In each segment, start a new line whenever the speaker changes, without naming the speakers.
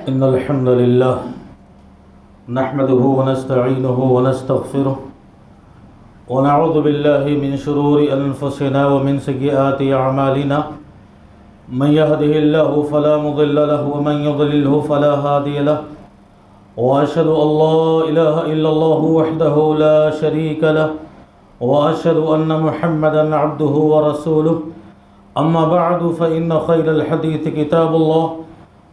إن الحمد لله نحمده ونستعينه ونستغفره ونعوذ بالله من شرور أنفسنا ومن سيئات أعمالنا من يهده الله فلا مضل له ومن يضلله فلا هادي له وأشهد أن لا إله إلا الله وحده لا شريك له وأشهد أن محمدا عبده ورسوله أما بعد فإن خير الحديث كتاب الله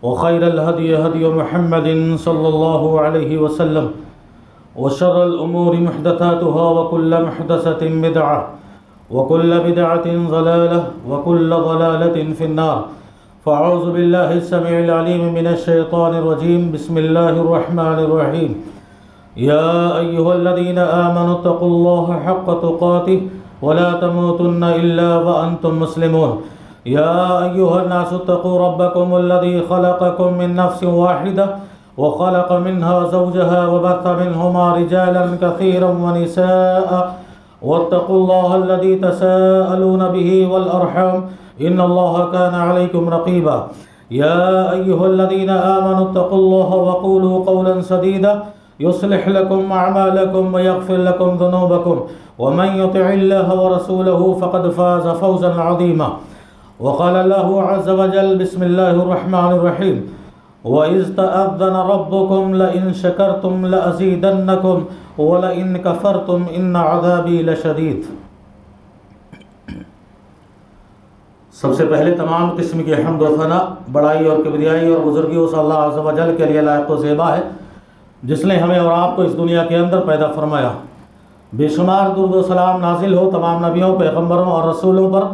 وخير الهدي هدي محمد صلى الله عليه وسلم وشر الأمور محدثاتها وكل محدثة بدعة وكل بدعة ضلالة وكل ضلالة في النار فأعوذ بالله السميع العليم من الشيطان الرجيم بسم الله الرحمن الرحيم يا أيها الذين آمنوا اتقوا الله حق تقاته ولا تموتن إلا وأنتم مسلمون يا أيها الناس اتقوا ربكم الذي خلقكم من نفس واحدة وخلق منها زوجها وبث منهما رجالا كثيرا ونساء واتقوا الله الذي تساءلون به والأرحام إن الله كان عليكم رقيبا يا أيها الذين آمنوا اتقوا الله وقولوا قولا سديدا يصلح لكم أعمالكم ويغفر لكم ذنوبكم ومن يطع الله ورسوله فقد فاز فوزا عظيما وقال الله عز وجل بسم الله الرحمن الرحيم وَإِذْ تَأَذَّنَ رَبُّكُمْ لَئِن شَكَرْتُمْ لَأَزِيدَنَّكُمْ وَلَئِن كَفَرْتُمْ إِنَّ عَذَابِي لَشَدِيدٌ۔ سب سے پہلے تمام قسم کی حمد و ثنا، بڑائی اور کبریائی اور بزرگی اس اللہ عز و جل کے لیے لائق و زیبا ہے جس نے ہمیں اور آپ کو اس دنیا کے اندر پیدا فرمایا۔ بے شمار درود و سلام نازل ہو تمام نبیوں، پیغمبروں اور رسولوں پر،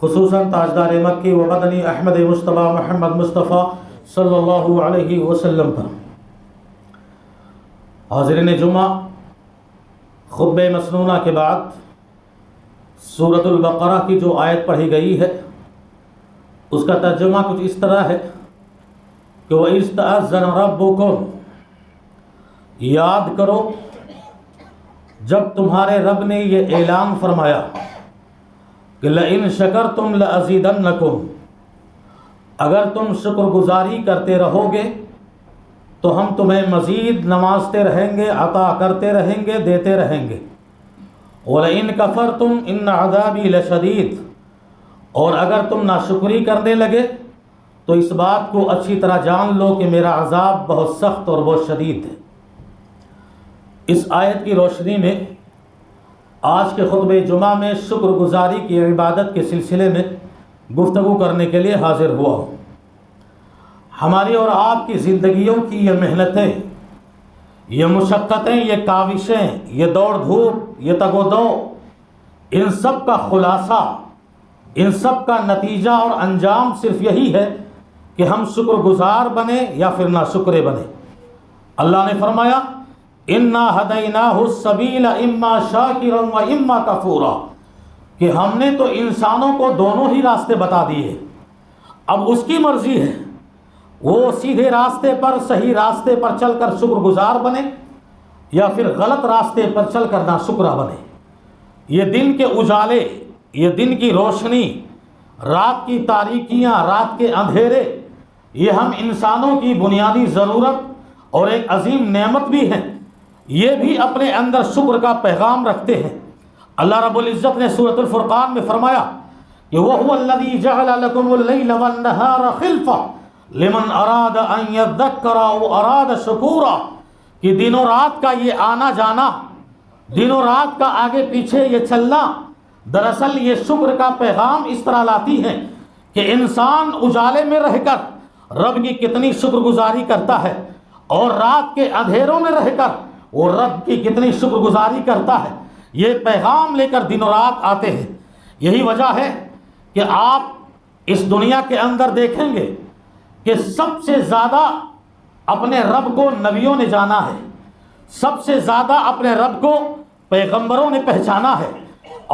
خصوصاً تاجدار مکی و مدنی احمد مصطفیٰ محمد مصطفیٰ صلی اللہ علیہ وسلم پر۔ حاضرین جمعہ، خطبہ مسنونہ کے بعد سورۃ البقرہ کی جو آیت پڑھی گئی ہے اس کا ترجمہ کچھ اس طرح ہے کہ وَإِذْ تَأَذَّنَ رَبُّكُمْ، یاد کرو جب تمہارے رب نے یہ اعلان فرمایا کہ لَئِن شَكَرْتُمْ لَأَزِيدَنَّكُمْ، اگر تم شکر گزاری کرتے رہو گے تو ہم تمہیں مزید نوازتے رہیں گے، عطا کرتے رہیں گے، دیتے رہیں گے۔ وَلَئِن كَفَرْتُمْ إِنَّ عَذَابِي لَشَدِيدٌ، اور اگر تم ناشکری کرنے لگے تو اس بات کو اچھی طرح جان لو کہ میرا عذاب بہت سخت اور بہت شدید ہے۔ اس آیت کی روشنی میں آج کے خطبہ جمعہ میں شکر گزاری کی عبادت کے سلسلے میں گفتگو کرنے کے لیے حاضر ہوا ہوں۔ ہماری اور آپ کی زندگیوں کی یہ محنتیں، یہ مشقتیں، یہ کاوشیں، یہ دوڑ دھوپ، یہ تگ و دو، ان سب کا خلاصہ، ان سب کا نتیجہ اور انجام صرف یہی ہے کہ ہم شکر گزار بنے یا پھر ناشکرے بنے۔ اللہ نے فرمایا اِنَّا هَدَيْنَاهُ السَّبِيلَ إِمَّا شَاكِرًا وَإِمَّا كَفُورًا، کہ ہم نے تو انسانوں کو دونوں ہی راستے بتا دیے، اب اس کی مرضی ہے وہ سیدھے راستے پر، صحیح راستے پر چل کر شکر گزار بنے یا پھر غلط راستے پر چل کر ناشکرا بنے۔ یہ دن کے اجالے، یہ دن کی روشنی، رات کی تاریکیاں، رات کے اندھیرے، یہ ہم انسانوں کی بنیادی ضرورت اور ایک عظیم نعمت بھی ہیں، یہ بھی اپنے اندر شکر کا پیغام رکھتے ہیں۔ اللہ رب العزت نے سورۃ الفرقان میں فرمایا کہ وَهُوَ الَّذِي جَعَلَ لَكُمُ اللَّيْلَ وَالنَّهَارَ خِلْفَةً لِمَنْ أَرَادَ أَنْ يَذَّكَّرَ أَوْ أَرَادَ شُكُورًا، کہ دن و رات کا یہ آنا جانا، دن و رات کا آگے پیچھے یہ چلنا، دراصل یہ شکر کا پیغام اس طرح لاتی ہے کہ انسان اجالے میں رہ کر رب کی کتنی شکر گزاری کرتا ہے اور رات کے اندھیروں میں رہ کر وہ رب کی کتنی شکر گزاری کرتا ہے۔ یہ پیغام لے کر دن و رات آتے ہیں۔ یہی وجہ ہے کہ آپ اس دنیا کے اندر دیکھیں گے کہ سب سے زیادہ اپنے رب کو نبیوں نے جانا ہے، سب سے زیادہ اپنے رب کو پیغمبروں نے پہچانا ہے،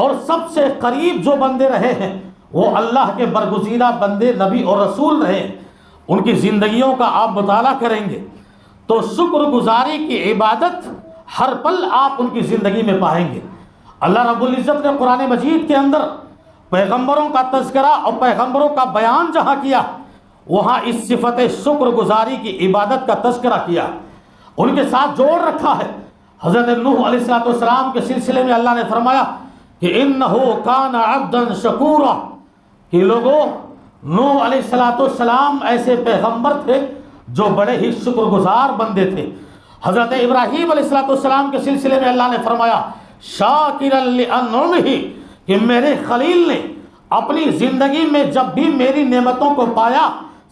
اور سب سے قریب جو بندے رہے ہیں وہ اللہ کے برگزیدہ بندے نبی اور رسول رہے ہیں۔ ان کی زندگیوں کا آپ مطالعہ کریں گے تو شکر گزاری کی عبادت ہر پل آپ ان کی زندگی میں پائیں گے۔ اللہ رب العزت نے قرآن مجید کے اندر پیغمبروں کا تذکرہ اور پیغمبروں کا بیان جہاں کیا، وہاں اس صفت شکر گزاری کی عبادت کا تذکرہ کیا، ان کے ساتھ جوڑ رکھا ہے۔ حضرت نوح علیہ السلام کے سلسلے میں اللہ نے فرمایا کہ انہو کان عبدا شکورا، کہ لوگوں نوح علیہ السلام ایسے پیغمبر تھے جو بڑے ہی شکر گزار بندے تھے۔ حضرت ابراہیم علیہ السلام کے سلسلے میں اللہ نے فرمایا شاکرا لانعمہ، کہ میرے خلیل نے اپنی زندگی میں جب بھی میری نعمتوں کو پایا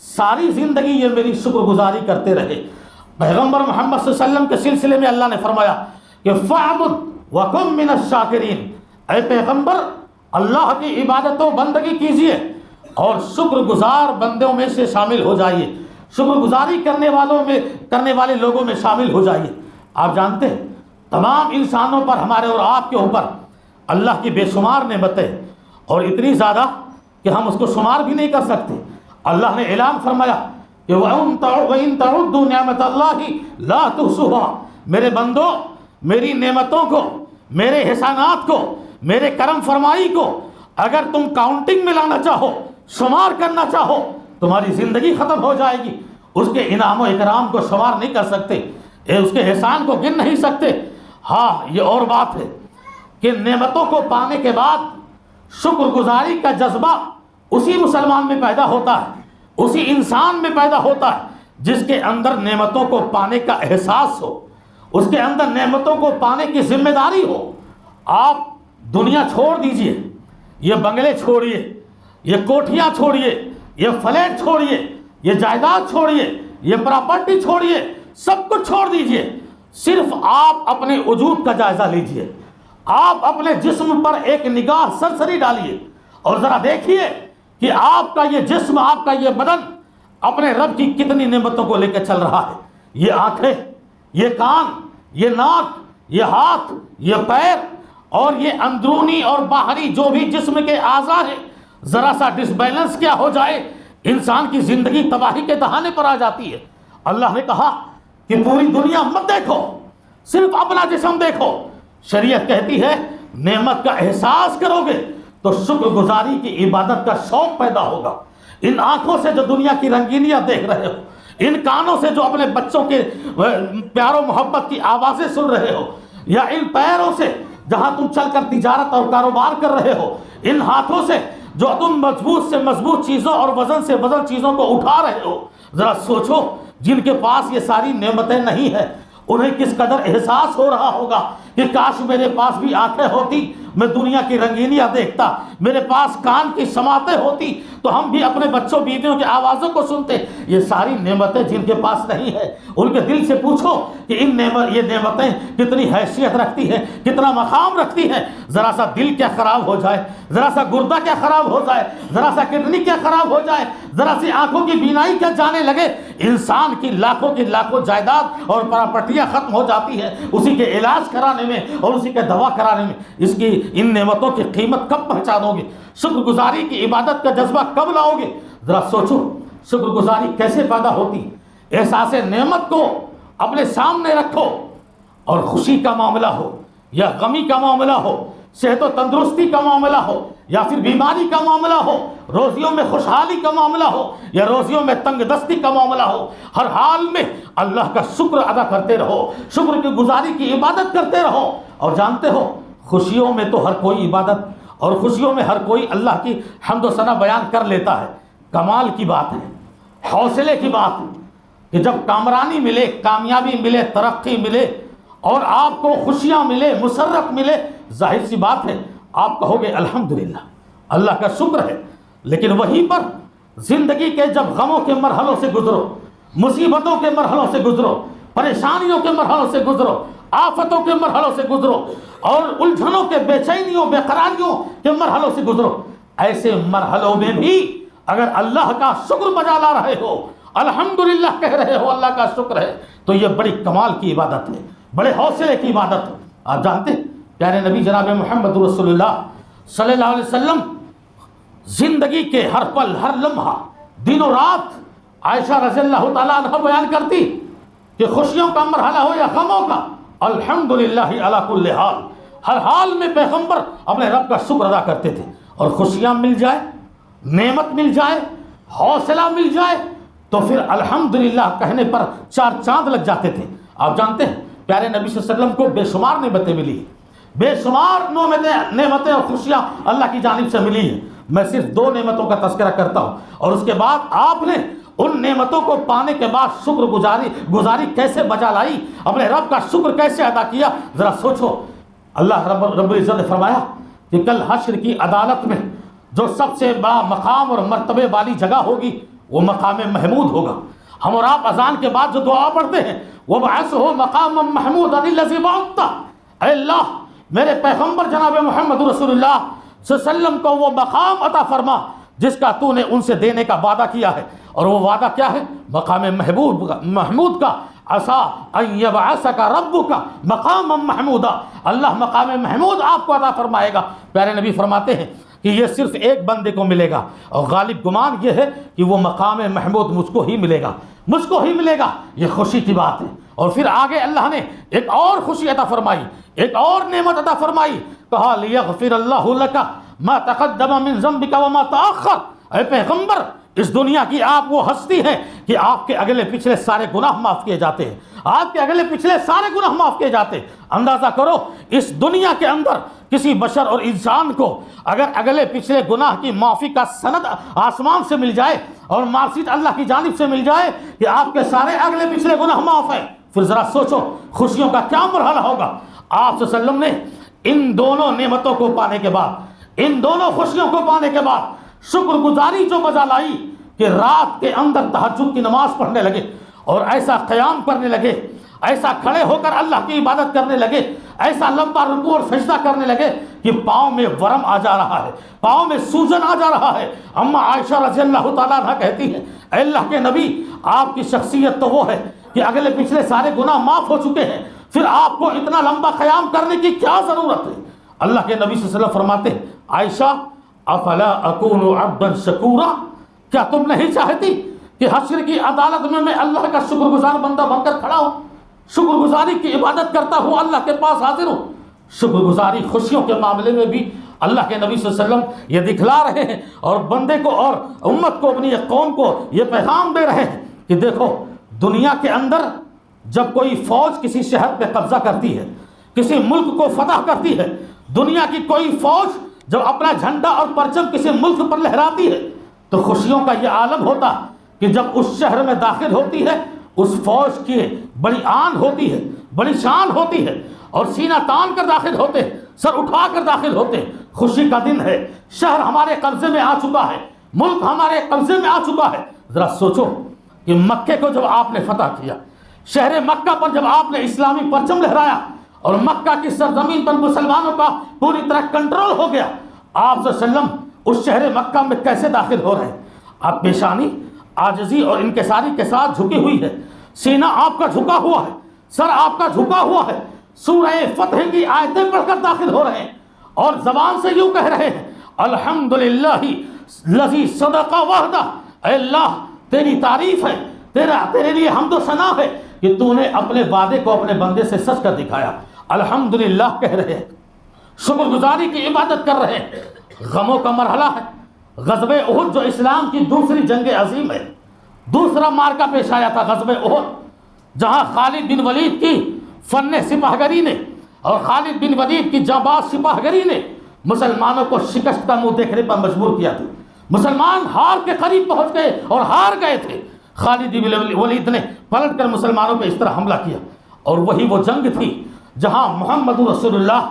ساری زندگی یہ میری شکر گزاری کرتے رہے۔ پیغمبر محمد صلی اللہ علیہ وسلم کے سلسلے میں اللہ نے فرمایا کہ فَاعْبُدْ وَكُن مِّنَ الشَّاكِرِينَ، اے پیغمبر اللہ کی عبادت و بندگی کیجئے اور شکر گزار بندوں میں سے شامل ہو جائیے، شکر گزاری کرنے والے لوگوں میں شامل ہو جائیے۔ آپ جانتے ہیں تمام انسانوں پر، ہمارے اور آپ کے اوپر اللہ کی بے شمار نعمتیں، اور اتنی زیادہ کہ ہم اس کو شمار بھی نہیں کر سکتے۔ اللہ نے اعلان فرمایا کہ وَإِن تَعُدُّوا نِعْمَتَ اللَّهِ لَا تُحْصُوهَا، میرے بندو میری نعمتوں کو، میرے احسانات کو، میرے کرم فرمائی کو اگر تم کاؤنٹنگ میں لانا چاہو، شمار کرنا چاہو، تمہاری زندگی ختم ہو جائے گی۔ اس کے انعام و اکرام کو شمار نہیں کر سکتے، اس کے احسان کو گن نہیں سکتے۔ ہاں یہ اور بات ہے کہ نعمتوں کو پانے کے بعد شکر گزاری کا جذبہ اسی مسلمان میں پیدا ہوتا ہے، اسی انسان میں پیدا ہوتا ہے جس کے اندر نعمتوں کو پانے کا احساس ہو، اس کے اندر نعمتوں کو پانے کی ذمہ داری ہو۔ آپ دنیا چھوڑ دیجئے، یہ بنگلے چھوڑیے، یہ کوٹھیاں چھوڑیے، یہ فلیٹ چھوڑیے، یہ جائیداد چھوڑیے، یہ پراپرٹی چھوڑیے، سب کچھ چھوڑ دیجئے، صرف آپ اپنے وجود کا جائزہ لیجئے۔ آپ اپنے جسم پر ایک نگاہ سرسری ڈالیے اور ذرا دیکھیے کہ آپ کا یہ جسم، آپ کا یہ بدن اپنے رب کی کتنی نعمتوں کو لے کے چل رہا ہے۔ یہ آنکھیں، یہ کان، یہ ناک، یہ ہاتھ، یہ پیر اور یہ اندرونی اور باہری جو بھی جسم کے اعضاء ہیں، ذرا سا ڈس بیلنس کیا ہو جائے انسان کی زندگی تباہی کے دہانے پر آ جاتی ہے۔ اللہ نے کہا کہ پوری دنیا مت دیکھو، صرف اپنا جسم دیکھو۔ شریعت کہتی ہے نعمت کا احساس کرو گے تو شکر گزاری کی عبادت کا شوق پیدا ہوگا۔ ان آنکھوں سے جو دنیا کی رنگینیاں دیکھ رہے ہو، ان کانوں سے جو اپنے بچوں کے پیار و محبت کی آوازیں سن رہے ہو، یا ان پیروں سے جہاں تم چل کر تجارت اور کاروبار کر رہے ہو، ان ہاتھوں سے جو تم مضبوط سے مضبوط چیزوں اور وزن سے وزن چیزوں کو اٹھا رہے ہو، ذرا سوچو جن کے پاس یہ ساری نعمتیں نہیں ہیں انہیں کس قدر احساس ہو رہا ہوگا کہ کاش میرے پاس بھی آنکھیں ہوتی، میں دنیا کی رنگینیاں دیکھتا، میرے پاس کان کی سماعتیں ہوتی تو ہم بھی اپنے بچوں بیویوں کی آوازوں کو سنتے۔ یہ ساری نعمتیں جن کے پاس نہیں ہے ان کے دل سے پوچھو کہ یہ نعمتیں کتنی حیثیت رکھتی ہیں، کتنا مقام رکھتی ہیں۔ ذرا سا دل کیا خراب ہو جائے، ذرا سا گردہ کیا خراب ہو جائے، ذرا سا کڈنی کیا خراب ہو جائے، ذرا سی آنکھوں کی بینائی کیا جانے لگے، انسان کی لاکھوں جائیداد اور پراپرٹیاں ختم ہو جاتی ہیں اسی کے علاج کرانے میں اور اسی کے دوا کرانے میں۔ اس کی ان نعمتوں کی قیمت کب پہچانو گے؟ شکر گزاری کی عبادت کا جذبہ کب لاؤ گے؟ ذرا سوچو شکر گزاری کیسے پیدا ہوتی۔ احساس نعمت کو اپنے سامنے رکھو، اور خوشی کا معاملہ ہو یا غمی کا معاملہ ہو، صحت و تندرستی کا معاملہ ہو یا پھر بیماری کا معاملہ ہو، روزیوں میں خوشحالی کا معاملہ ہو یا روزیوں میں تنگ دستی کا معاملہ ہو، ہر حال میں اللہ کا شکر ادا کرتے رہو، شکر کی گزاری کی عبادت کرتے رہو۔ اور جانتے ہو خوشیوں میں تو ہر کوئی عبادت اور خوشیوں میں ہر کوئی اللہ کی حمد و ثنا بیان کر لیتا ہے۔ کمال کی بات ہے، حوصلے کی بات ہے کہ جب کامرانی ملے، کامیابی ملے، ترقی ملے اور آپ کو خوشیاں ملے، مسرت ملے، ظاہر سی بات ہے آپ کہو گے الحمدللہ، اللہ کا شکر ہے۔ لیکن وہیں پر زندگی کے جب غموں کے مرحلوں سے گزرو، مصیبتوں کے مرحلوں سے گزرو، پریشانیوں کے مرحلوں سے گزرو، آفتوں کے مرحلوں سے گزرو اور الجھنوں کے، بے چینیوں، بے قراریوں کے مرحلوں سے گزرو، ایسے مرحلوں میں بھی اگر اللہ کا شکر بجا لا رہے ہو، الحمدللہ کہہ رہے ہو، اللہ کا شکر ہے، تو یہ بڑی کمال کی عبادت ہے، بڑے حوصلے کی عبادت ہے۔ آپ جانتے ہیں پیارے نبی جناب محمد رسول اللہ صلی اللہ علیہ وسلم زندگی کے ہر پل، ہر لمحہ، دن و رات عائشہ رضی اللہ تعالیٰ عنہ بیان کرتی کہ خوشیوں کا مرحلہ ہو یا غموں کا، الحمدللہ علی کل حال، ہر حال میں پیغمبر اپنے رب کا شکر ادا کرتے تھے۔ اور خوشیاں مل جائے، نعمت مل جائے، حوصلہ مل جائے، تو پھر الحمدللہ کہنے پر 4 چاند لگ جاتے تھے۔ آپ جانتے ہیں پیارے نبی صلی اللہ علیہ وسلم کو بے شمار نعمتیں ملی، بے شمار نعمتیں اور خوشیاں اللہ کی جانب سے ملی ہیں۔ میں صرف 2 نعمتوں کا تذکرہ کرتا ہوں، اور اس کے بعد آپ نے ان نعمتوں کو پانے کے بعد شکر گزاری کیسے بجا لائی، اپنے رب کا شکر کیسے ادا کیا، ذرا سوچو۔ اللہ رب العزت نے فرمایا کہ کل حشر کی عدالت میں جو سب سے بڑا مقام اور مرتبے والی جگہ ہوگی وہ مقام محمود ہوگا۔ ہم اور آپ اذان کے بعد جو دعا پڑھتے ہیں وہ وَبَعَثْهُ مَقَامًا مَحْمُودًا الَّذِي وَعَدتَّهُ، اے اللہ میرے پیغمبر جناب محمد رسول اللہ صلی اللہ علیہ وسلم کو وہ مقام عطا فرما جس کا تو نے ان سے دینے کا وعدہ کیا ہے۔ اور وہ وعدہ کیا ہے؟ مقام محمود کا۔ عسیٰ ان یبعثک ربک مقاما محمودا، اللہ مقام محمود آپ کو عطا فرمائے گا۔ پیارے نبی فرماتے ہیں کہ یہ صرف ایک بندے کو ملے گا، اور غالب گمان یہ ہے کہ وہ مقام محمود مجھ کو ہی ملے گا، مجھ کو ہی ملے گا۔ یہ خوشی کی بات ہے۔ اور پھر آگے اللہ نے ایک اور خوشی عطا فرمائی، ایک اور نعمت عطا فرمائی، کہا لیغفر اللہ لک ما تقدم من ذنبک وما تأخر۔ اے پیغمبر، اس دنیا کی آپ وہ ہستی ہیں کہ آپ کے اگلے پچھلے سارے گناہ معاف کیے جاتے ہیں، آپ کے اگلے پچھلے سارے گناہ معاف کیے جاتے ہیں۔ اندازہ کرو اس دنیا کے اندر کسی بشر اور انسان کو اگر اگلے پچھلے گناہ کی معافی کا سند آسمان سے مل جائے اور مارکشیٹ اللہ کی جانب سے مل جائے کہ آپ کے سارے اگلے پچھلے گناہ معاف ہیں، پھر ذرا سوچو خوشیوں کا کیا مرحلہ ہوگا۔ آپ صلی اللہ علیہ وسلم نے ان دونوں نعمتوں کو پانے کے بعد، ان دونوں خوشیوں کو پانے کے بعد شکر گزاری جو بجا لائی کہ رات کے اندر تہجد کی نماز پڑھنے لگے اور ایسا قیام کرنے لگے، ایسا کھڑے ہو کر اللہ کی عبادت کرنے لگے، ایسا لمبا رکوع اور سجدہ کرنے لگے کہ پاؤں میں ورم آ جا رہا ہے، پاؤں میں سوجن آ جا رہا ہے۔ اما عائشہ رضی اللہ تعالیٰ عنہ کہتی ہیں اے اللہ کے نبی، آپ کی شخصیت تو وہ ہے کہ اگلے پچھلے سارے گناہ معاف ہو چکے ہیں، پھر آپ کو اتنا لمبا قیام کرنے کی کیا ضرورت ہے؟ اللہ کے نبی صلی اللہ علیہ وسلم فرماتے ہیں عائشہ افلا اکون عبدا شکورا، کیا تم نہیں چاہتی کہ حشر کی عدالت میں اللہ کا شکر گزار بندہ بن کر کھڑا ہوں، شکر گزاری کی عبادت کرتا ہوں، اللہ کے پاس حاضر ہوں۔ شکر گزاری خوشیوں کے معاملے میں بھی اللہ کے نبی صلی اللہ علیہ وسلم یہ دکھلا رہے ہیں اور بندے کو اور امت کو، اپنی قوم کو یہ پیغام دے رہے ہیں کہ دیکھو دنیا کے اندر جب کوئی فوج کسی شہر پہ قبضہ کرتی ہے، کسی ملک کو فتح کرتی ہے، دنیا کی کوئی فوج جب اپنا جھنڈا اور پرچم کسی ملک پر لہراتی ہے تو خوشیوں کا یہ عالم ہوتا کہ جب اس شہر میں داخل ہوتی ہے اس فوج کی بڑی آن ہوتی ہے، بڑی شان ہوتی ہے، اور سینہ تان کر داخل ہوتے ہیں، سر اٹھا کر داخل ہوتے ہیں۔ خوشی کا دن ہے، شہر ہمارے قبضے میں آ چکا ہے، ملک ہمارے قبضے میں آ چکا ہے۔ ذرا سوچو کہ مکے کو جب آپ نے فتح کیا، شہر مکہ پر جب آپ نے اسلامی پرچم لہرایا اور مکہ کی سرزمین پر مسلمانوں کا پوری طرح کنٹرول ہو گیا، آپ صلی اللہ علیہ وسلم اس شہر مکہ میں کیسے داخل ہو رہے ہیں؟ آپ پیشانی عاجزی اور انکساری کے ساتھ جھکی ہوئی ہے، سینہ آپ کا جھکا ہوا ہے، سر آپ کا جھکا ہوا ہے، سورہ فتح کی آیتیں پڑھ کر داخل ہو رہے ہیں اور زبان سے یوں کہہ رہے ہیں الحمدللہ الذی صدق وعدہ، اے اللہ تیری تعریف ہے، تیرے لیے حمد و ثنا ہے کہ تو نے اپنے وعدے کو اپنے بندے سے سچ کر دکھایا۔ الحمدللہ کہہ رہے ہیں، شکر گزاری کی عبادت کر رہے ہیں۔ غموں کا مرحلہ ہے، غزوہ احد جو اسلام کی دوسری جنگ عظیم ہے، دوسرا مارکہ پیش آیا تھا غزوہ احد، جہاں خالد بن ولید کی فن سپاہ گری نے اور خالد بن ولید کی جانباز سپاہ گری نے مسلمانوں کو شکست کا منہ دیکھنے پر مجبور کیا تھا۔ مسلمان ہار کے قریب پہنچ گئے اور ہار گئے تھے۔ خالد بن ولید نے پلٹ کر مسلمانوں پہ اس طرح حملہ کیا، اور وہی وہ جنگ تھی جہاں محمد رسول اللہ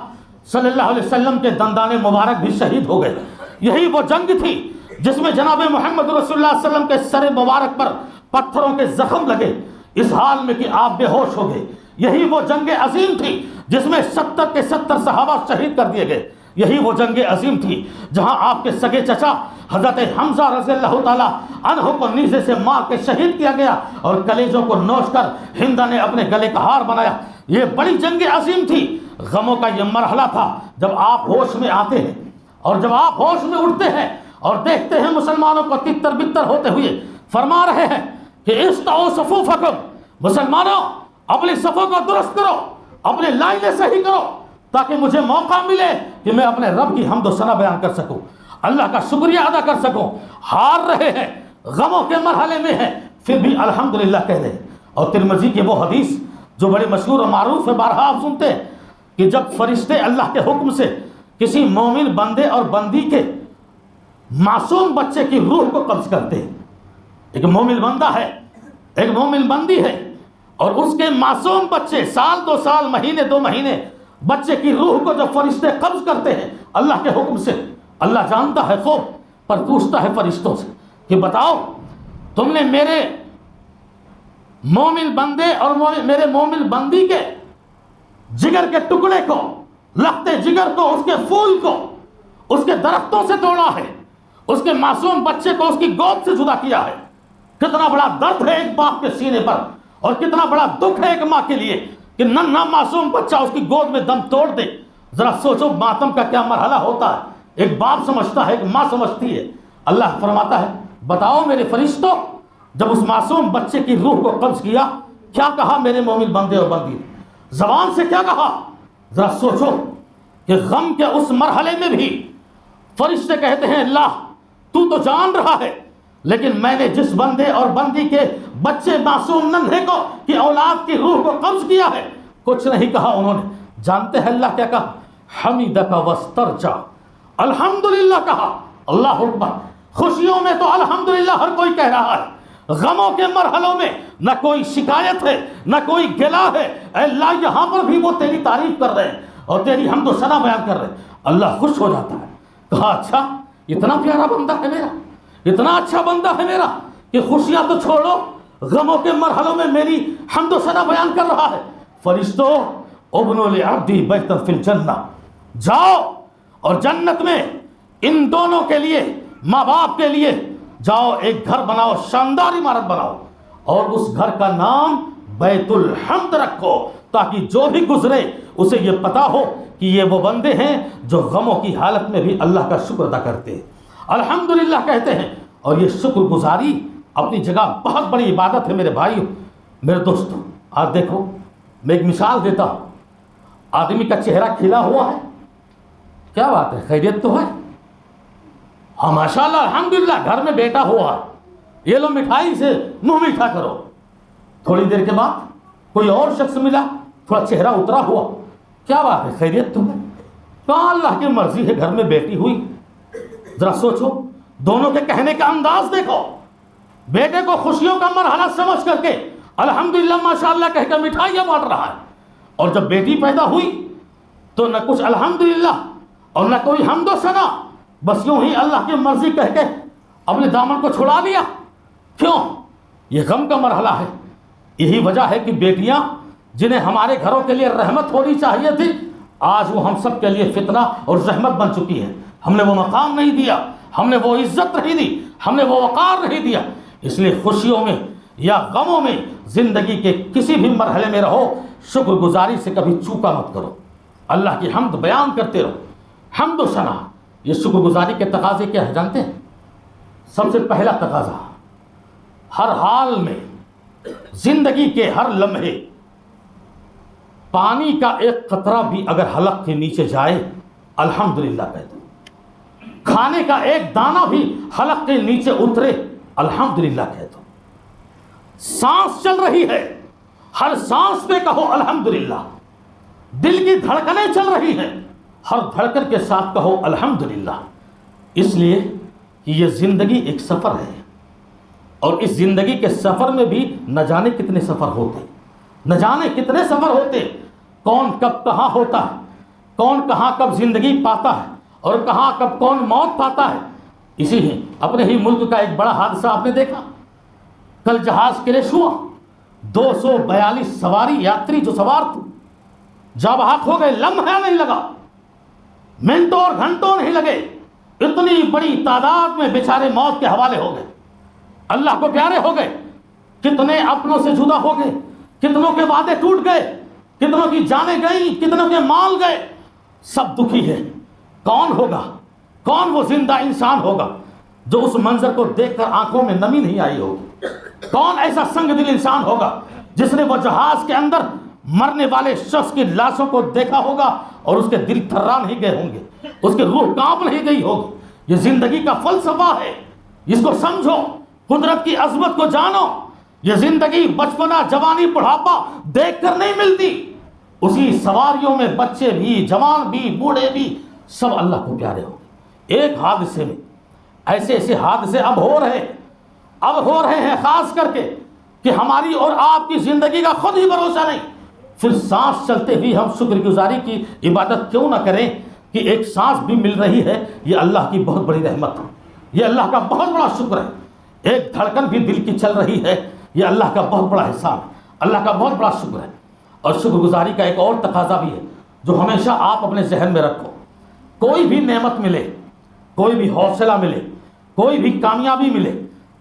صلی اللہ علیہ وسلم کے دندان مبارک بھی شہید ہو گئے۔ یہی وہ جنگ تھی جس میں جناب محمد رسول اللہ صلی اللہ علیہ وسلم کے سر مبارک پر پتھروں کے زخم لگے، اس حال میں کہ آپ بے ہوش ہو گئے۔ یہی وہ جنگ عظیم تھی جس میں 70 کے 70 صحابہ شہید کر دیے گئے۔ یہی وہ جنگ عظیم تھی جہاں آپ کے سگے چچا حضرت حمزہ رضی اللہ تعالیٰ عنہ کو نیزے سے مار کے شہید کیا گیا اور کلیجوں کو نوچ کر ہندہ نے اپنے گلے کا ہار بنایا۔ یہ بڑی جنگ عظیم تھی۔ غموں کا یہ مرحلہ تھا جب آپ ہوش میں آتے ہیں اور جب آپ ہوش میں اٹھتے ہیں اور دیکھتے ہیں مسلمانوں کو تتر بتر ہوتے ہوئے، فرما رہے ہیں کہ استعوا صفوفکم، مسلمانوں اپنی صفوں کو درست کرو، اپنے لائنیں صحیح کرو تاکہ مجھے موقع ملے کہ میں اپنے رب کی حمد و ثنا بیان کر سکوں، اللہ کا شکریہ ادا کر سکوں۔ ہار رہے ہیں، غموں کے مرحلے میں ہیں، پھر بھی الحمدللہ کہہ دیں. اور ترمذی کی وہ حدیث جو بڑے مشہور و معروف ہے، بارہا آپ سنتے ہیں کہ جب فرشتے اللہ کے حکم سے کسی مومن بندے اور بندی کے معصوم بچے کی روح کو قبض کرتے ہیں. ایک مومن بندہ ہے، ایک مومن بندی ہے، اور اس کے معصوم بچے، سال 2 سال، مہینے 2 مہینے بچے کی روح کو جب فرشتے قبض کرتے ہیں اللہ کے حکم سے، اللہ جانتا ہے خوب، پر پوچھتا ہے فرشتوں سے کہ بتاؤ تم نے میرے مومن بندے اور میرے مومن بندی کے جگر کے ٹکڑے کو، لختے جگر کو، اس کے پھول کو اس کے درختوں سے توڑا ہے، اس کے معصوم بچے کو اس کی گود سے جدا کیا ہے. کتنا بڑا درد ہے ایک باپ کے سینے پر، اور کتنا بڑا دکھ ہے ایک ماں کے لیے کہ ننھا معصوم بچہ اس کی گود میں دم توڑ دے. ذرا سوچو ماتم کا کیا مرحلہ ہوتا ہے. ایک باپ سمجھتا ہے، ایک ماں سمجھتی ہے. اللہ فرماتا ہے بتاؤ میرے فرشتوں، جب اس معصوم بچے کی روح کو قبض کیا کیا کہا میرے مومن بندے اور بندی؟ زبان سے کیا کہا؟ ذرا سوچو کہ غم کے اس مرحلے میں بھی فرشتے کہتے ہیں اللہ تو جان رہا ہے، لیکن میں نے جس بندے اور بندی کے بچے معصوم ننھے کو کی اولاد کی روح کو قبض کیا ہے، کچھ نہیں کہا انہوں نے. جانتے ہیں اللہ کیا کہا؟ حمیدک واسترجع، الحمدللہ کہا. اللہ اکبر. خوشیوں میں تو الحمدللہ ہر کوئی کہہ رہا ہے، غموں کے مرحلوں میں نہ کوئی شکایت ہے نہ کوئی گلا ہے. اے اللہ یہاں پر بھی وہ تیری تعریف کر رہے ہیں اور تیری حمد و ثنا بیان کر رہے ہیں. اللہ خوش ہو جاتا ہے. کہا اچھا اتنا پیارا بندہ ہے میرا، اتنا اچھا بندہ ہے میرا کہ خوشیاں تو چھوڑو، غموں کے مرحلوں میں میری حمد و ثنا بیان کر رہا ہے. فرشتوں ابنوا لعبدی بیتا فی الجنہ، جاؤ اور جنت میں ان دونوں کے لیے، ماں باپ کے لیے جاؤ ایک گھر بناؤ، شاندار عمارت بناؤ، اور اس گھر کا نام بیت الحمد رکھو، تاکہ جو بھی گزرے اسے یہ پتا ہو کہ یہ وہ بندے ہیں جو غموں کی حالت میں بھی اللہ کا شکر ادا کرتے ہیں، الحمدللہ کہتے ہیں. اور یہ شکر گزاری اپنی جگہ بہت بڑی عبادت ہے میرے بھائیوں، میرے دوستوں. آج دیکھو میں ایک مثال دیتا ہوں. آدمی کا چہرہ کھلا ہوا ہے، کیا بات ہے، خیریت تو ہے؟ ہاں ماشاءاللہ الحمدللہ، گھر میں بیٹا ہوا ہے، یہ لو مٹھائی سے منہ میٹھا کرو. تھوڑی دیر کے بعد کوئی اور شخص ملا، تھوڑا چہرہ اترا ہوا، کیا بات ہے، خیریت تو ہے؟ کہاں اللہ کی مرضی ہے گھر میں بیٹی ہوئی. ذرا سوچو دونوں کے کہنے کا انداز دیکھو. بیٹے کو خوشیوں کا مرحلہ سمجھ کر کے الحمدللہ ماشاءاللہ کہہ کر مٹھائیاں بانٹ رہا ہے، اور جب بیٹی پیدا ہوئی تو نہ کچھ الحمدللہ اور نہ کوئی حمد و ثنا، بس یوں ہی اللہ کی مرضی کہہ کے اپنے دامن کو چھڑا لیا. کیوں؟ یہ غم کا مرحلہ ہے. یہی وجہ ہے کہ بیٹیاں جنہیں ہمارے گھروں کے لیے رحمت ہونی چاہیے تھی، آج وہ ہم سب کے لیے فتنہ اور رحمت بن چکی ہے. ہم نے وہ مقام نہیں دیا، ہم نے وہ عزت نہیں دی، ہم نے وہ وقار نہیں دیا. اس لیے خوشیوں میں یا غموں میں زندگی کے کسی بھی مرحلے میں رہو، شکر گزاری سے کبھی چوکا مت کرو. اللہ کی حمد بیان کرتے رہو. حمد و ثنا، یہ شکر گزاری کے تقاضے کیا ہے جانتے ہیں؟ سب سے پہلا تقاضا، ہر حال میں، زندگی کے ہر لمحے پانی کا ایک قطرہ بھی اگر حلق کے نیچے جائے الحمدللہ کہہ دو. کھانے کا ایک دانہ بھی حلق کے نیچے اترے الحمدللہ کہہ دو. سانس چل رہی ہے، ہر سانس پہ کہو الحمدللہ. دل کی دھڑکنیں چل رہی ہیں، ہر دھڑکن کے ساتھ کہو الحمدللہ. اس لیے کہ یہ زندگی ایک سفر ہے، اور اس زندگی کے سفر میں بھی نہ جانے کتنے سفر ہوتے، نہ جانے کتنے سفر ہوتے. کون کب کہاں ہوتا ہے، کون کہاں کب زندگی پاتا ہے، اور کہاں کب کون موت پاتا ہے. اسی ہی اپنے ہی ملک کا ایک بڑا حادثہ آپ نے دیکھا. کل جہاز کریش ہوا، 242 سواری یاتری جو سوار تھے جاں بحق ہو گئے. لمحہ نہیں لگا، منٹوں اور گھنٹوں نہیں لگے، اتنی بڑی تعداد میں بیچارے موت کے حوالے ہو گئے، اللہ کو پیارے ہو گئے. کتنے اپنوں سے جدا ہو گئے، کتنوں کے وعدے ٹوٹ گئے، کتنوں کی جانیں گئیں، کتنوں کے مال گئے. سب دکھی ہے. کون ہوگا، کون وہ زندہ انسان ہوگا جو اس منظر کو دیکھ کر آنکھوں میں نمی نہیں آئی ہوگی؟ کون ایسا سنگ دل انسان ہوگا جس نے وہ جہاز کے اندر مرنے والے شخص کی لاشوں کو دیکھا ہوگا اور اس کے دل تھرا نہیں گئے ہوں گے، اس کی روح کانپ نہیں گئی ہوگی؟ یہ زندگی کا فلسفہ ہے، اس کو سمجھو، قدرت کی عظمت کو جانو یہ زندگی بچپنا جوانی بڑھاپا دیکھ کر نہیں ملتی. اسی سواریوں میں بچے بھی جوان بھی بوڑھے بھی سب اللہ کو پیارے ہو گئے ایک حادثے میں. ایسے ایسے حادثے اب ہو رہے ہیں خاص کر کے کہ ہماری اور آپ کی زندگی کا خود ہی بھروسہ نہیں. پھر سانس چلتے ہوئے ہم شکر گزاری کی عبادت کیوں نہ کریں کہ ایک سانس بھی مل رہی ہے. یہ اللہ کی بہت بڑی رحمت ہے, یہ اللہ کا بہت بڑا شکر ہے. ایک دھڑکن بھی دل کی چل رہی ہے, یہ اللہ کا بہت بڑا احسان ہے, اللہ کا بہت بڑا شکر ہے. اور شکر گزاری کا ایک اور تقاضا بھی ہے جو ہمیشہ آپ اپنے ذہن میں رکھو. کوئی بھی نعمت ملے, کوئی بھی حوصلہ ملے, کوئی بھی کامیابی ملے,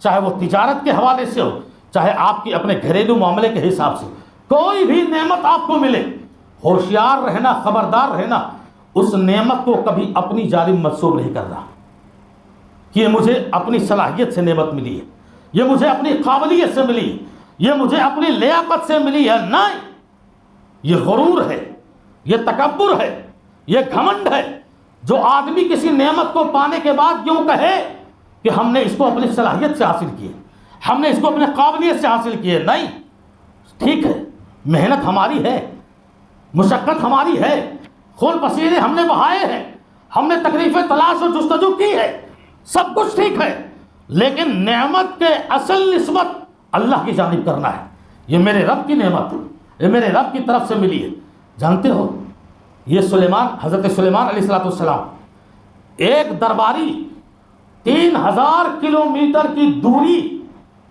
چاہے وہ تجارت کے حوالے سے ہو, چاہے آپ کی اپنے گھریلو معاملے کے حساب سے, کوئی بھی نعمت آپ کو ملے, ہوشیار رہنا, خبردار رہنا, اس نعمت کو کبھی اپنی جانب منسوب نہیں کرنا کہ یہ مجھے اپنی صلاحیت سے نعمت ملی ہے, یہ مجھے اپنی قابلیت سے ملی ہے, یہ مجھے اپنی لیاقت سے ملی ہے. نہیں, یہ غرور ہے, یہ تکبر ہے, یہ گھمنڈ ہے جو آدمی کسی نعمت کو پانے کے بعد یوں کہے کہ ہم نے اس کو اپنی صلاحیت سے حاصل کیے, ہم نے اس کو اپنے قابلیت سے حاصل کیے. نہیں, ٹھیک ہے, محنت ہماری ہے, مشقت ہماری ہے, خون پسینے ہم نے بہائے ہیں, ہم نے تکلیفیں تلاش اور جستجو کی ہے, سب کچھ ٹھیک ہے, لیکن نعمت کے اصل نسبت اللہ کی جانب کرنا ہے. یہ میرے رب کی نعمت ہے, یہ میرے رب کی طرف سے ملی ہے. جانتے ہو یہ حضرت سلیمان علیہ السلام ایک درباری 3000 کلومیٹر کی دوری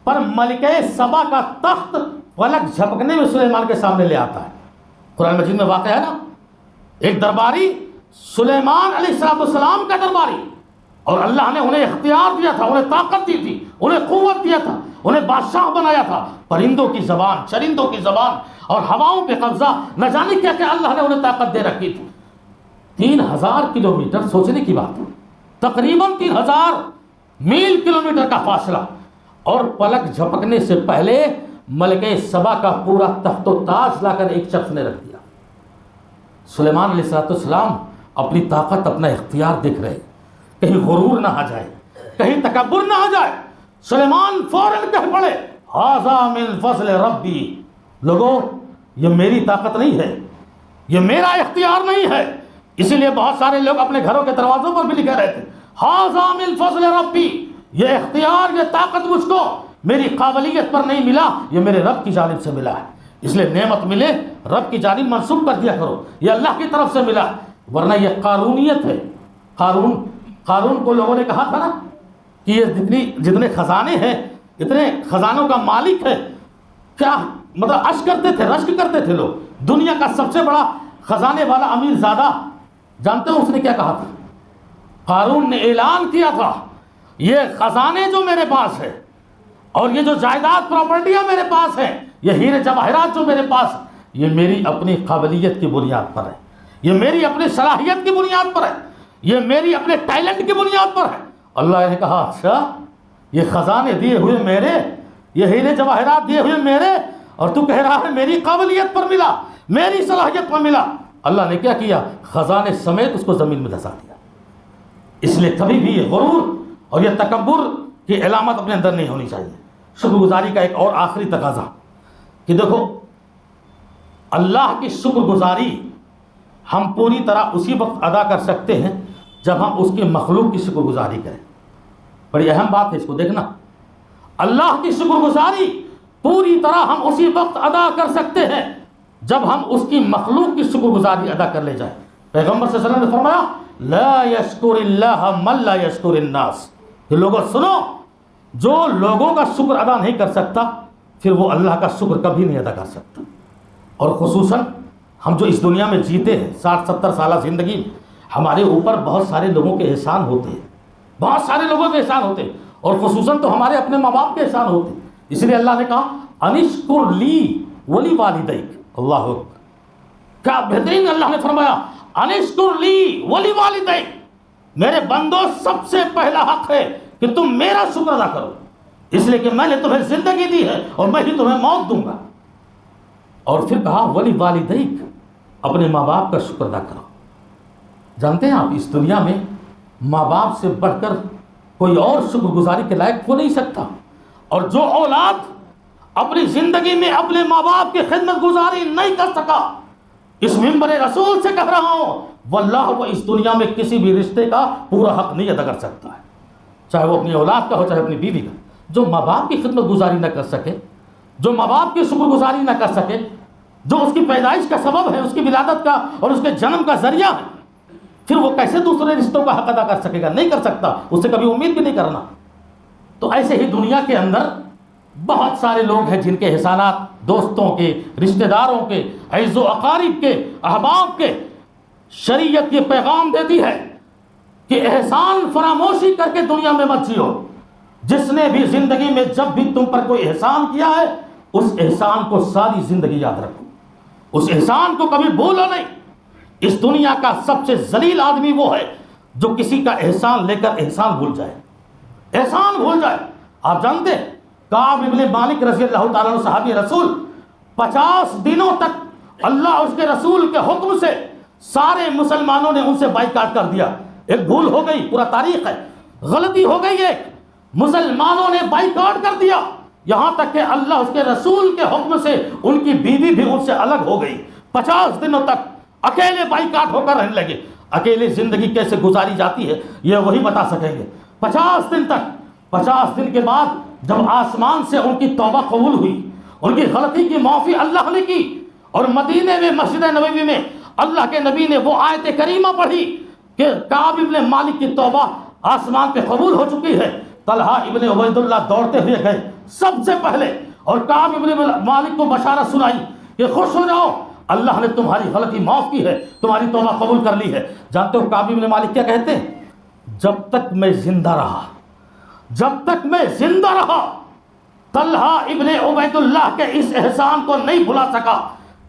پر ملکہ سبا کا تخت پلک جھپکنے میں سلیمان کے سامنے لے آتا ہے. قرآن مجید میں واقع ہے نا, ایک درباری سلیمان علیہ السلام کا درباری, اور اللہ نے انہیں اختیار دیا تھا, انہیں طاقت دی تھی, انہیں قوت دیا تھا, انہیں بادشاہ بنایا تھا. پرندوں کی زبان, چرندوں کی زبان اور ہواؤں پہ قبضہ, نہ جانے کیا کہ اللہ نے انہیں طاقت دے رکھی تھی. 3000 کلومیٹر سوچنے کی بات ہے, تقریباً 3000 میل کلومیٹر کا فاصلہ, اور پلک جھپکنے سے پہلے ملکہ سبا کا پورا تخت و تاج لا کر ایک شخص نے رکھ دیا. سلیمان علیہ السلام اپنی طاقت, اپنا اختیار دیکھ رہے, کہیں غرور نہ آ جائے, کہیں تکبر نہ آ جائے. سلیمان فوراً کہہ پڑے, ھذا من فضل ربی. لوگوں, یہ میری طاقت نہیں ہے, یہ میرا اختیار نہیں ہے. اسی لیے بہت سارے لوگ اپنے گھروں کے دروازوں پر بھی لکھے رہتے, ھذا من فضل ربی. یہ اختیار, یہ طاقت مجھ کو میری قابلیت پر نہیں ملا, یہ میرے رب کی جانب سے ملا ہے. اس لیے نعمت ملے رب کی جانب منسوب کر دیا کرو, یہ اللہ کی طرف سے ملا, ورنہ یہ قارونیت ہے. قارون کو لوگوں نے کہا تھا نا کہ یہ جتنے خزانے ہیں, اتنے خزانوں کا مالک ہے. کیا مطلب عشق کرتے تھے, رشک کرتے تھے لوگ. دنیا کا سب سے بڑا خزانے والا امیر زادہ, جانتے ہو اس نے کیا کہا تھا؟ قارون نے اعلان کیا تھا, یہ خزانے جو میرے پاس ہے, اور یہ جو جائیداد پراپرٹیاں میرے پاس ہیں, یہ ہیرے جواہرات جو میرے پاس, یہ میری اپنی قابلیت کی بنیاد پر ہے, یہ میری اپنی صلاحیت کی بنیاد پر ہے, یہ میری اپنے ٹیلنٹ کی بنیاد پر ہے. اللہ نے کہا اچھا, یہ خزانے دیے ہوئے میرے, یہ ہیرے جواہرات دیے ہوئے میرے, اور تو کہہ رہا ہے میری قابلیت پر ملا, میری صلاحیت پر ملا. اللہ نے کیا کیا؟ خزانے سمیت اس کو زمین میں دھسا دیا. اس لیے کبھی بھی یہ غرور اور یہ تکبر کی علامت اپنے اندر نہیں ہونی چاہیے. شکر گزاری کا ایک اور آخری تقاضا کہ دیکھو, اللہ کی شکر گزاری ہم پوری طرح اسی وقت ادا کر سکتے ہیں جب ہم اس کی مخلوق کی شکر گزاری کریں. بڑی اہم بات ہے, اس کو دیکھنا. اللہ کی شکر گزاری پوری طرح ہم اسی وقت ادا کر سکتے ہیں جب ہم اس کی مخلوق کی شکر گزاری ادا کر لے جائیں. پیغمبر صلی اللہ علیہ وسلم نے فرمایا, لا یشکر اللہ من لا یشکر الناس. کہ لوگوں سنو, جو لوگوں کا شکر ادا نہیں کر سکتا, پھر وہ اللہ کا شکر کبھی نہیں ادا کر سکتا. اور خصوصاً ہم جو اس دنیا میں جیتے ہیں 60-70 سالہ زندگی, ہمارے اوپر بہت سارے لوگوں کے احسان ہوتے ہیں, بہت سارے لوگوں کے احسان ہوتے ہیں, اور خصوصاً تو ہمارے اپنے ماں باپ کے احسان ہوتے ہیں. اس لیے اللہ نے کہا انشکر لی ولی والدیک. اللہ کیا بہترین اللہ نے فرمایا, انشکر لی ولی والدیک. میرے بندو, سب سے پہلا حق ہے کہ تم میرا شکر ادا کرو, اس لیے کہ میں نے تمہیں زندگی دی ہے اور میں ہی تمہیں موت دوں گا. اور پھر کہا ولی والدیک, اپنے ماں باپ کا شکر ادا کرو. جانتے ہیں آپ, اس دنیا میں ماں باپ سے بڑھ کر کوئی اور شکر گزاری کے لائق ہو نہیں سکتا. اور جو اولاد اپنی زندگی میں اپنے ماں باپ کی خدمت گزاری نہیں کر سکا، اس منبر رسول سے کہہ رہا ہوں واللہ وہ اس دنیا میں کسی بھی رشتے کا پورا حق نہیں ادا کر سکتا ہے، چاہے وہ اپنی اولاد کا ہو چاہے اپنی بیوی کا۔ جو ماں باپ کی خدمت گزاری نہ کر سکے، جو ماں باپ کی شکر گزاری نہ کر سکے، جو اس کی پیدائش کا سبب ہے، اس کی ولادت کا اور اس کے جنم کا ذریعہ ہے، پھر وہ کیسے دوسرے رشتوں کا حق ادا کر سکے گا؟ نہیں کر سکتا، اس سے کبھی امید بھی نہیں کرنا۔ تو ایسے ہی دنیا کے اندر بہت سارے لوگ ہیں جن کے احسانات دوستوں کے، رشتہ داروں کے، عزیز و اقارب کے، احباب کے، شریعت یہ پیغام دیتی ہے کہ احسان فراموشی کر کے دنیا میں مت جیو۔ جس نے بھی زندگی میں جب بھی تم پر کوئی احسان کیا ہے، اس احسان کو ساری زندگی یاد رکھو، اس احسان کو کبھی بھولو نہیں۔ اس دنیا کا سب سے ذلیل آدمی وہ ہے جو کسی کا احسان لے کر احسان بھول جائے، احسان بھول جائے۔ آپ جانتے ہیں کعب ابن مالک رضی اللہ تعالیٰ عنہ صحابی رسول 50 دنوں تک اللہ اس کے رسول کے حکم سے سارے مسلمانوں نے ان سے بائیکاٹ کر دیا۔ ایک بھول ہو گئی، پورا تاریخ ہے، غلطی ہو گئی، ایک مسلمانوں نے بائیکاٹ کر دیا، یہاں تک کہ اللہ اس کے رسول کے حکم سے ان کی بیوی بھی ان سے الگ ہو گئی۔ 50 دنوں تک اکیلے بائیکاٹ ہو کر رہنے لگے۔ اکیلے زندگی کیسے گزاری جاتی ہے یہ وہی بتا سکیں گے۔ 50 دن تک، 50 دن کے بعد جب آسمان سے ان کی توبہ قبول ہوئی، ان کی غلطی کی معافی اللہ نے کی، اور مدینے میں مسجد نبوی میں اللہ کے نبی نے وہ آیت کریمہ پڑھی کہ کعب ابن مالک کی توبہ آسمان پہ قبول ہو چکی ہے۔ طلحہ ابن عبید اللہ دوڑتے ہوئے گئے سب سے پہلے اور کعب ابن مالک کو بشارت سنائی کہ خوش ہو جاؤ، اللہ نے تمہاری غلطی معاف کی ہے، تمہاری توبہ قبول کر لی ہے۔ جانتے ہو کعب ابن مالک کیا کہتے ہیں؟ جب تک میں زندہ رہا، جب تک میں زندہ رہا، طلحہ ابن عبید اللہ کے اس احسان کو نہیں بھلا سکا،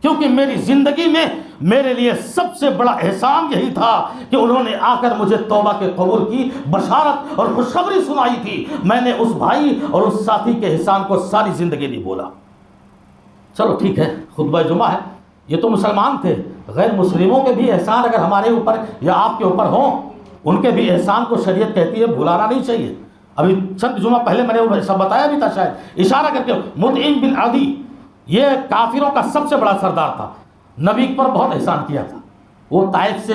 کیونکہ میری زندگی میں میرے لیے سب سے بڑا احسان یہی تھا کہ انہوں نے آ کر مجھے توبہ کے قبول کی بشارت اور خوشخبری سنائی تھی۔ میں نے اس بھائی اور اس ساتھی کے احسان کو ساری زندگی نہیں بولا۔ چلو ٹھیک ہے، خطبہ جمعہ ہے، یہ تو مسلمان تھے، غیر مسلموں کے بھی احسان اگر ہمارے اوپر یا آپ کے اوپر ہوں، ان کے بھی احسان کو شریعت کہتی ہے بھلانا نہیں چاہیے۔ ابھی چند جمعہ پہلے میں نے سب بتایا بھی تھا، شاید اشارہ کر کے، مطعم بن عدی یہ کافروں کا سب سے بڑا سردار تھا، نبی پر بہت احسان کیا تھا۔ وہ طائف سے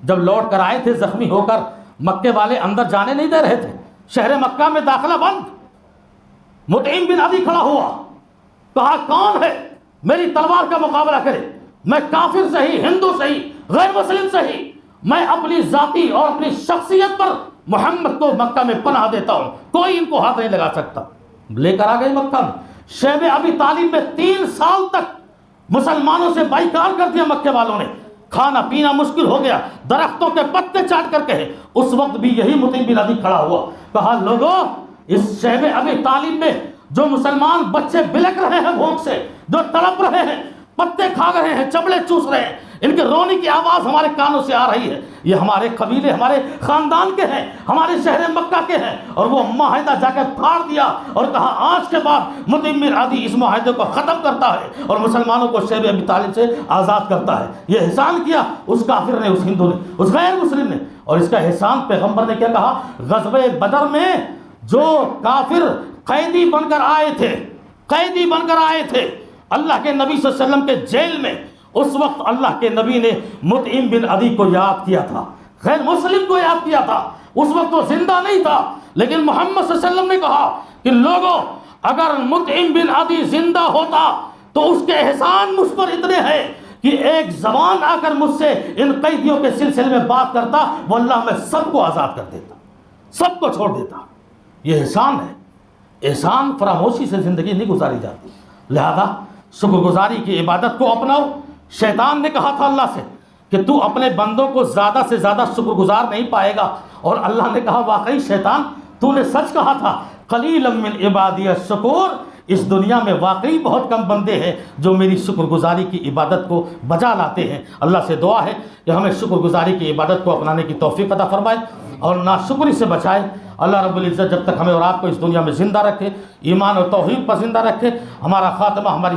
جب لوٹ کر آئے تھے زخمی ہو کر، مکے والے اندر جانے نہیں دے رہے تھے، شہر مکہ میں داخلہ بند۔ مطعم بن عدی کھڑا ہوا، کہا کون ہے میری تلوار کا مقابلہ کرے؟ میں کافر صحیح، ہندو صحیح، غیر مسلم صحیح، میں اپنی ذاتی اور اپنی شخصیت پر محمد کو مکہ میں پناہ دیتا ہوں، کوئی ان کو ہاتھ نہیں لگا سکتا۔ لے کر آ گئے مکہ میں۔ شیب ابی طالب میں 3 سال تک مسلمانوں سے بائیکاٹ کر دیا مکے والوں نے، کھانا پینا مشکل ہو گیا، درختوں کے پتے چاٹ کر کہے۔ اس وقت بھی یہی مطعم بن عدی کھڑا ہوا، کہا لوگوں اس شیب ابی طالب میں جو مسلمان بچے بلک رہے ہیں بھوک سے، جو تڑپ رہے ہیں، پتے کھا رہے ہیں، چبڑے چوس رہے ہیں، ان کے رونے کی آواز ہمارے کانوں سے آ رہی ہے، یہ ہمارے قبیلے، ہمارے خاندان کے ہیں، ہمارے شہر مکہ کے ہیں۔ اور وہ معاہدہ جا کے پھاڑ دیا اور کہا آج کے بعد مطعم بن عدی اس معاہدے کو ختم کرتا ہے اور مسلمانوں کو شیب ابی طالب سے آزاد کرتا ہے۔ یہ احسان کیا اس کافر نے، اس ہندو نے، اس غیر مسلم نے۔ اور اس کا احسان پیغمبر نے کیا کہا؟ غزوہ بدر میں جو کافر قیدی بن کر آئے تھے، قیدی بن کر آئے تھے اللہ کے نبی صلی اللہ علیہ وسلم کے جیل میں، اس وقت اللہ کے نبی نے مطعم بن عدی کو یاد کیا تھا، غیر مسلم کو یاد کیا تھا۔ اس وقت وہ زندہ نہیں تھا، لیکن محمد صلی اللہ علیہ وسلم نے کہا کہ لوگوں اگر مطعم بن عدی زندہ ہوتا تو اس کے احسان مجھ پر اتنے ہیں کہ ایک زبان آ کر مجھ سے ان قیدیوں کے سلسلے میں بات کرتا، واللہ میں سب کو آزاد کر دیتا، سب کو چھوڑ دیتا۔ یہ احسان ہے، احسان فراموشی سے زندگی نہیں گزاری جاتی، لہذا شکر گزاری کی عبادت کو اپناؤ۔ شیطان نے کہا تھا اللہ سے کہ تو اپنے بندوں کو زیادہ سے زیادہ شکر گزار نہیں پائے گا، اور اللہ نے کہا واقعی شیطان تو نے سچ کہا تھا، قلیلا من عبادی الشکور، اس دنیا میں واقعی بہت کم بندے ہیں جو میری شکر گزاری کی عبادت کو بجا لاتے ہیں۔ اللہ سے دعا ہے کہ ہمیں شکر گزاری کی عبادت کو اپنانے کی توفیق عطا فرمائے اور ناشکری سے بچائے۔ اللہ رب العزت جب تک ہمیں اور آپ کو اس دنیا میں زندہ رکھے، ایمان اور توحید پر زندہ رکھے، ہمارا خاتمہ، ہماری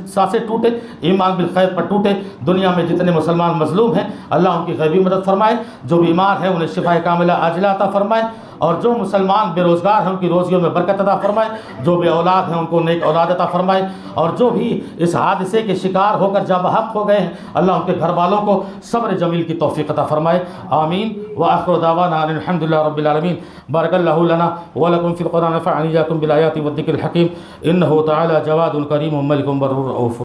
سانسیں ٹوٹے، ایمان بالخیر پر ٹوٹے۔ دنیا میں جتنے مسلمان مظلوم ہیں اللہ ان کی غیبی مدد فرمائے، جو بیمار ہیں انہیں شفا کاملہ عاجلہ عطا فرمائے۔ اور جو مسلمان بے روزگار ہیں ان کی روزیوں میں برکت عطا فرمائے، جو بے اولاد ہیں ان کو نیک اولاد عطا فرمائے، اور جو بھی اس حادثے کے شکار ہو کر جاں بحق ہو گئے ہیں اللہ ان کے گھر والوں کو صبر جمیل کی توفیق عطا فرمائے، آمین۔ وآخر دعوانا ان الحمد للہ رب العالمین۔ بارک اللہ لنا ولکم فی القرآن، نفعنی ایاکم بالآیات والذکر الحکیم، انہ تعالی جواد کریم ملک بر رؤوف۔